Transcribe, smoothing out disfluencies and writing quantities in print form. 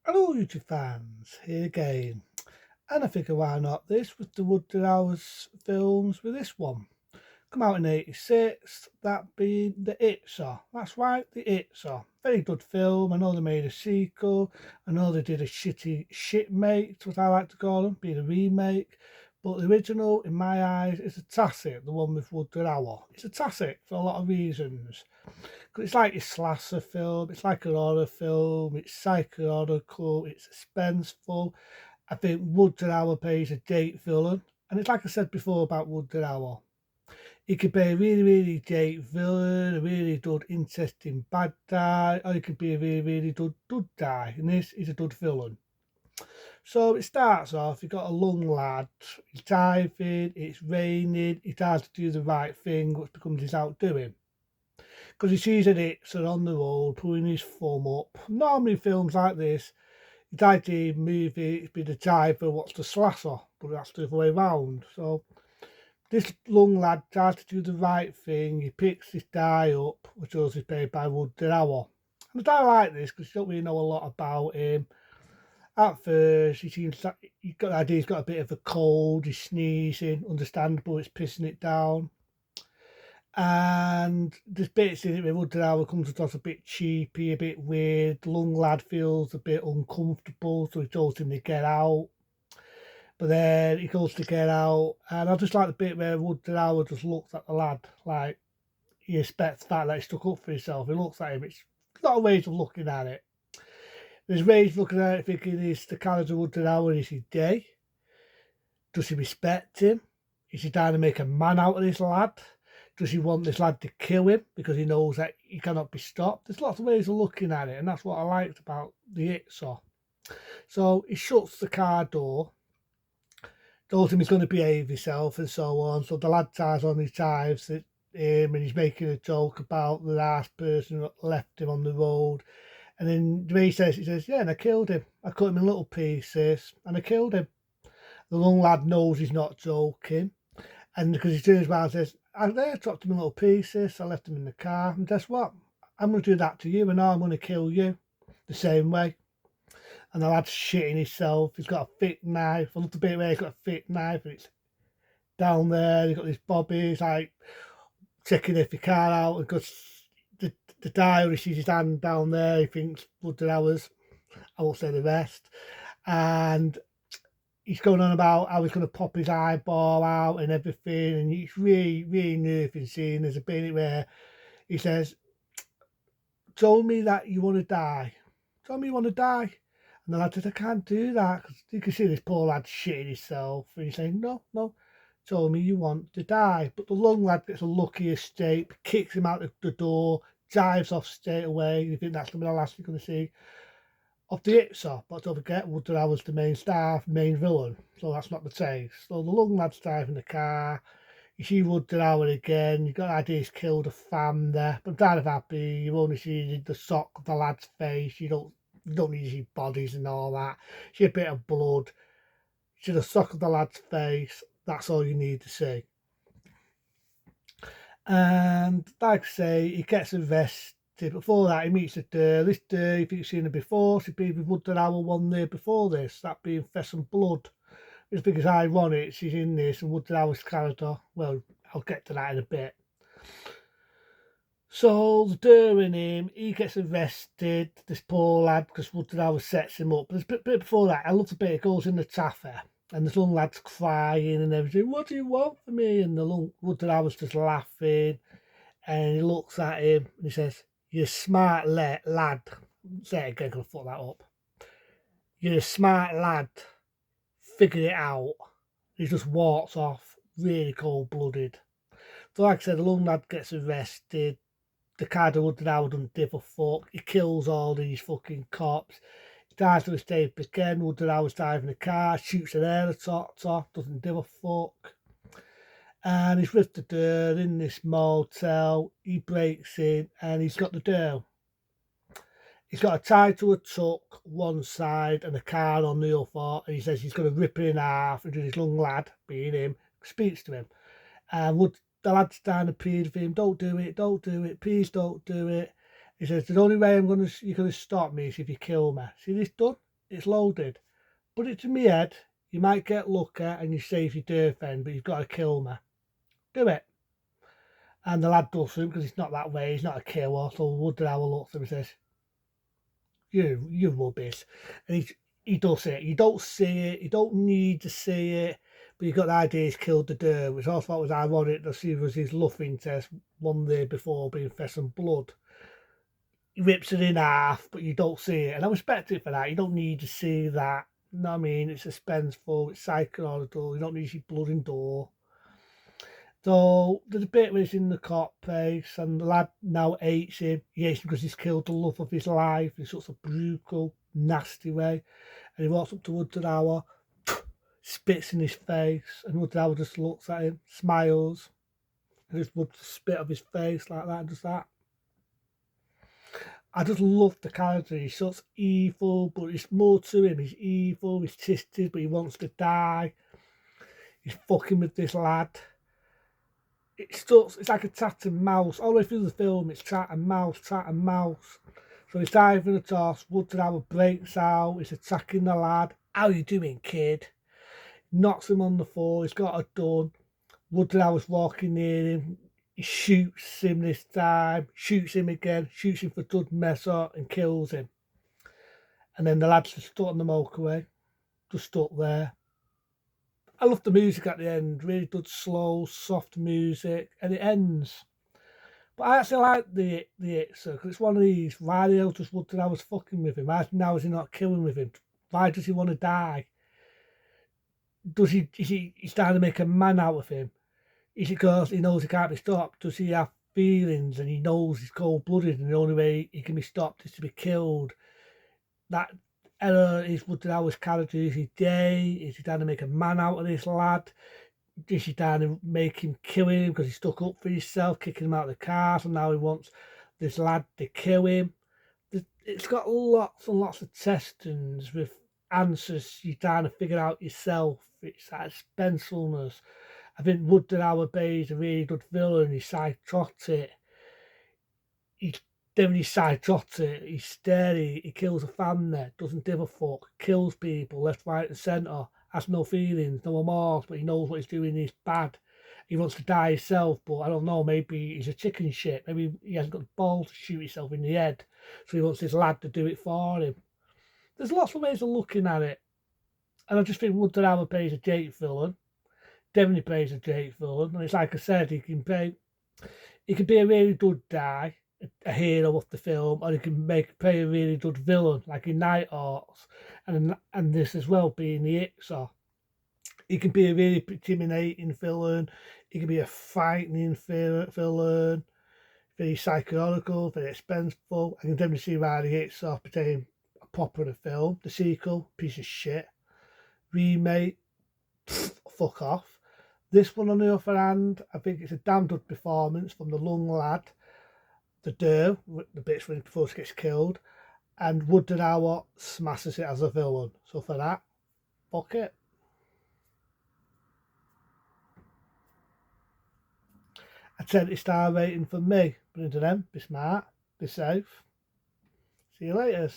Hello YouTube fans, here again. And I figure why not this with the Woodard Hours films with this one. Come out in 86, that being the Hitcher. That's right, the Hitcher. Very good film. I know they made a sequel. I know they did a shitty shitmate, what I like to call them, being a remake. But the original, in my eyes, is a classic, the one with Woodard Hour. It's a classic for a lot of reasons. It's like a slasher film, it's like an horror film, it's psychological, it's suspenseful. I think Woodard Hour plays a date villain. And it's like I said before about Woodard Hour. He could be a really, really great villain, a really good, interesting bad guy, or he could be a really, really good guy. And this is a good villain. So it starts off, you've got a young lad, he's diving, it's raining, he tries to do the right thing, which becomes his outdoing. Because he sees an Hitcher on the road putting his thumb up. Normally in films like this, you'd like the movie to be the driver what's the slasher, but that's the other way around. So this young lad tries to do the right thing. He picks this guy up, which is played by Woodard Hour. And I like this because you don't really know a lot about him. At first, he seems like you've got the idea he's got a bit of a cold, he's sneezing, understandable, it's pissing it down. And there's bits in it where Woodard Hour comes across a bit cheapy, a bit weird. The young lad feels a bit uncomfortable, so he tells him to get out. But then he goes to get out, and I just like the bit where Woodard Hour just looks at the lad like he expects the fact that he stuck up for himself. He looks at him. It's a lot of ways of looking at it. There's ways of looking at it thinking, is the character Woodard Hour, is he gay? Does he respect him? Is he trying to make a man out of this lad? Does he want this lad to kill him because he knows that he cannot be stopped? There's lots of ways of looking at it, and that's what I liked about the Hitcher. So he shuts the car door, told him he's going to behave himself and so on. So the lad tries on his chives at him and he's making a joke about the last person that left him on the road. And then the way he says, yeah, and I killed him. I cut him in little pieces and I killed him. The young lad knows he's not joking. And because he turns around and says, I dropped him in little pieces, I left him in the car, and guess what? I'm going to do that to you, and now I'm going to kill you the same way. And the lad's shitting himself. He's got a thick knife. I love the bit where he's got a thick knife, and it's down there. He's got this bobby. He's like checking if he can't out, because the diary sees his hand down there. He thinks Woodard Hours. I won't say the rest. And he's going on about how he's going to pop his eyeball out and everything, and it's really, really nerve scene. There's a bit where he says, "Tell me that you want to die. Tell me you want to die." And the lad says, "I can't do that." Cause you can see this poor lad shitting himself, and he's saying, "No, no, tell me you want to die." But the young lad gets a lucky escape, kicks him out of the door, drives off straight away. You think that's going to be the last you're going to see of the Hitcher, but don't forget Woodard Hour's the main star, main villain, so that's not the case. So the young lad's driving the car, you see Woodard Hour again, you've got the idea he's killed a fam there, but I'm kind of happy, you only see the sock of the lad's face, you don't need to see bodies and all that, you see a bit of blood, you see the sock of the lad's face, that's all you need to see. And like I say, he gets arrested. Before that, he meets a girl. This girl, if you've seen her before, she'd been with Woodard Hour one day before this, that being Fess and Blood. Which I think is ironic, she's in this, and Woodard Hour's character, well, I'll get to that in a bit. So, the during him, he gets arrested, this poor lad, because Woodard Hour sets him up. But there's a bit before that, I love the bit, it goes in the taffy, and this young lad's crying and everything. What do you want from me? And the Woodard Hour's just laughing, and he looks at him, and he says, "You're a smart lad." Say it again, because I fuck that up. "You're a smart lad. Figured it out." He just walks off, really cold blooded. So, like I said, the young lad gets arrested. The card of Woodard Hour doesn't give a fuck. He kills all these fucking cops. He tries to escape again. Woodard Hour's driving a car, shoots an air attack off, doesn't give a fuck. And he's with the girl in this motel. He breaks in and he's got the girl. He's got a tie to a truck one side and a car on the other, and he says he's going to rip it in half. And this young lad, being him, speaks to him. And the lad's trying to plead with him, "Don't do it, don't do it, please don't do it." He says, "The only way you're going to stop me is if you kill me." See this done? it's loaded. Put it to me head, you might get lucky and you save your dear friend, but you've got to kill me. Do it. And the lad doesn't because he's not that way, he's not a killer. So Woodrow Howell looks at him and says, you rubbish. And he does it. You don't see it, you don't need to see it, but you got the idea he's killed the deer, which I also thought was ironic to see was his luffing test one day before being fed some blood. He rips it in half, but you don't see it. And I respect it for that. You don't need to see that. You know what I mean? It's suspenseful, it's psychological, you don't need to see blood and door. So there's a bit where he's in the cop place and the lad now hates him. He hates him because he's killed the love of his life in such a brutal, nasty way. And he walks up to Woodrow, spits in his face, and Woodrow just looks at him, smiles, and just rubs the spit off his face like that and just that. I just love the character. He's such evil, but there's more to him. He's evil, he's twisted, but he wants to die. He's fucking with this lad. It's like a cat and mouse. All the way through the film, it's cat and mouse, cat and mouse. So he's diving the toss, Woodrow breaks out, he's attacking the lad. How you doing, kid? Knocks him on the floor, he's got a gun. Woodrow's walking near him. He shoots him this time, shoots him again, shoots him for good measure and kills him. And then the lad's just stuck on the motorway, just stuck there. I love the music at the end, really good slow, soft music, and it ends. But I actually like the Hitcher because it's one of these. Why the hell does Woodrow was fucking with him? Why now is he not killing with him? Why does he want to die? Is he's trying to make a man out of him? Is it because he knows he can't be stopped? Does he have feelings and he knows he's cold blooded and the only way he can be stopped is to be killed? That error is Woodrow's character. Is he gay? Is he trying to make a man out of this lad? Is he trying to make him kill him because he stuck up for himself, kicking him out of the car, so now he wants this lad to kill him? It's got lots and lots of testings with answers you're trying to figure out yourself. It's that suspensefulness. I think Woodrow Bay is a really good villain. He's psychotic. He's definitely psychotic. He's scary. He kills a family. Doesn't give a fuck. Kills people left, right, and centre. Has no feelings, no remorse, but he knows what he's doing is bad. He wants to die himself, but I don't know. Maybe he's a chicken shit. Maybe he hasn't got the balls to shoot himself in the head, so he wants his lad to do it for him. There's lots of ways of looking at it, and I just think Woodrow Bay is a great villain. Definitely plays a great villain, and it's like I said, he can be a really good guy, a hero of the film, or he can play a really good villain, like in Night Hawks, and this as well being the Hitcher. He can be a really intimidating villain. He can be a frightening villain, very psychological, very expensive. I can definitely see why the Hitcher became a popular film. The sequel, piece of shit. Remake, fuck off. This one, on the other hand, I think it's a damn good performance from the young lad, the deer, the bits when before he gets killed, and Woodrow smashes it as a villain. So for that, fuck it. A 10-star rating for me. But until then, be smart, be safe. See you later.